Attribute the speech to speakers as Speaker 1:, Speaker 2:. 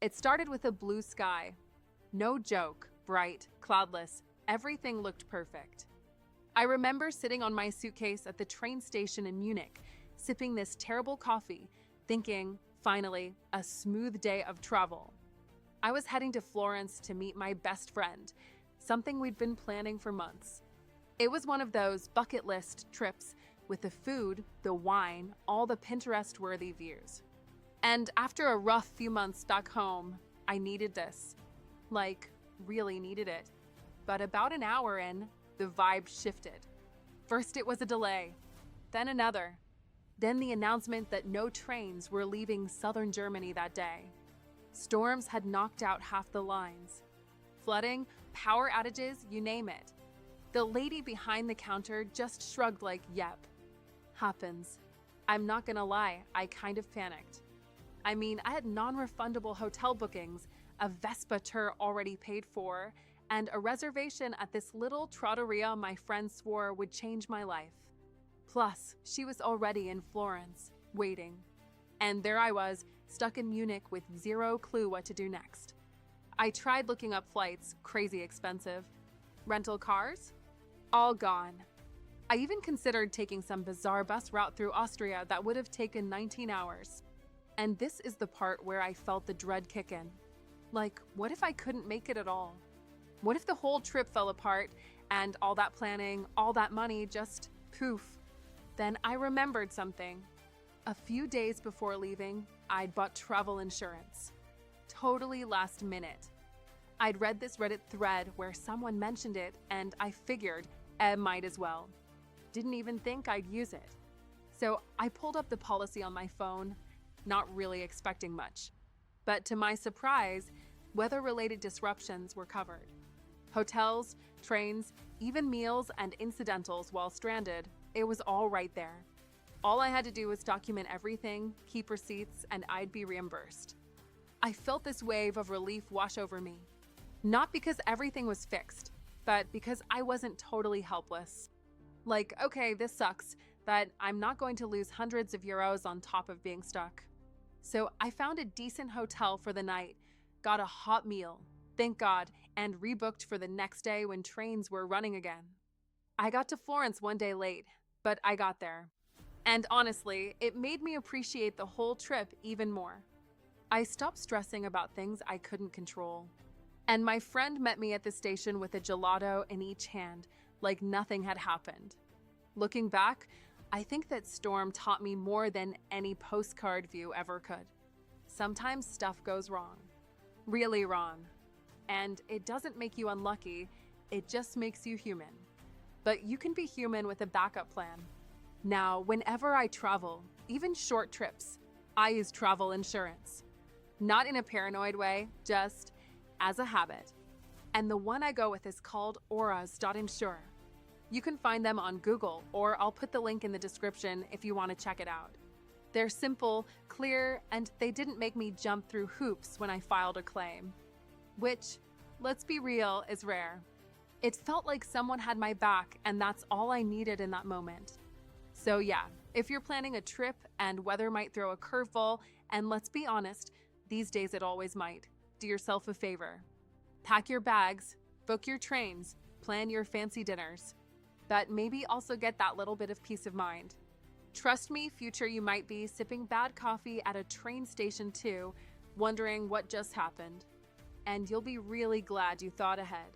Speaker 1: It started with a blue sky. No joke, bright, cloudless, everything looked perfect. I remember sitting on my suitcase at the train station in Munich, sipping this terrible coffee, thinking, finally, a smooth day of travel. I was heading to Florence to meet my best friend, something we'd been planning for months. It was one of those bucket list trips with the food, the wine, all the Pinterest-worthy views. And after a rough few months back home, I needed this. Like, really needed it. But about an hour in, the vibe shifted. First it was a delay, then another. Then the announcement that no trains were leaving southern Germany that day. Storms had knocked out half the lines. Flooding, power outages, you name it. The lady behind the counter just shrugged like, yep. Happens. I'm not gonna lie, I kind of panicked. I mean, I had non-refundable hotel bookings, a Vespa tour already paid for, and a reservation at this little trattoria my friend swore would change my life. Plus, she was already in Florence, waiting. And there I was, stuck in Munich with zero clue what to do next. I tried looking up flights, crazy expensive. Rental cars? All gone. I even considered taking some bizarre bus route through Austria that would have taken 19 hours. And this is the part where I felt the dread kick in. Like, what if I couldn't make it at all? What if the whole trip fell apart and all that planning, all that money just poof? Then I remembered something. A few days before leaving, I'd bought travel insurance. Totally last minute. I'd read this Reddit thread where someone mentioned it and I figured I might as well. Didn't even think I'd use it. So I pulled up the policy on my phone, not really expecting much. But to my surprise, weather-related disruptions were covered. Hotels, trains, even meals and incidentals while stranded, it was all right there. All I had to do was document everything, keep receipts, and I'd be reimbursed. I felt this wave of relief wash over me. Not because everything was fixed, but because I wasn't totally helpless. Like, okay, this sucks, but I'm not going to lose hundreds of euros on top of being stuck. So I found a decent hotel for the night, got a hot meal, thank God, and rebooked for the next day when trains were running again. I got to Florence one day late, but I got there. And honestly, it made me appreciate the whole trip even more. I stopped stressing about things I couldn't control. And my friend met me at the station with a gelato in each hand, like nothing had happened. Looking back, I think that storm taught me more than any postcard view ever could. Sometimes stuff goes wrong. Really wrong. And it doesn't make you unlucky, it just makes you human. But you can be human with a backup plan. Now, whenever I travel, even short trips, I use travel insurance. Not in a paranoid way, just as a habit. And the one I go with is called auras.insure. You can find them on Google, or I'll put the link in the description if you want to check it out. They're simple, clear, and they didn't make me jump through hoops when I filed a claim. Which, let's be real, is rare. It felt like someone had my back, and that's all I needed in that moment. So yeah, if you're planning a trip and weather might throw a curveball, and let's be honest, these days it always might, do yourself a favor. Pack your bags, book your trains, plan your fancy dinners, but maybe also get that little bit of peace of mind. Trust me, future you might be sipping bad coffee at a train station too, wondering what just happened. And you'll be really glad you thought ahead.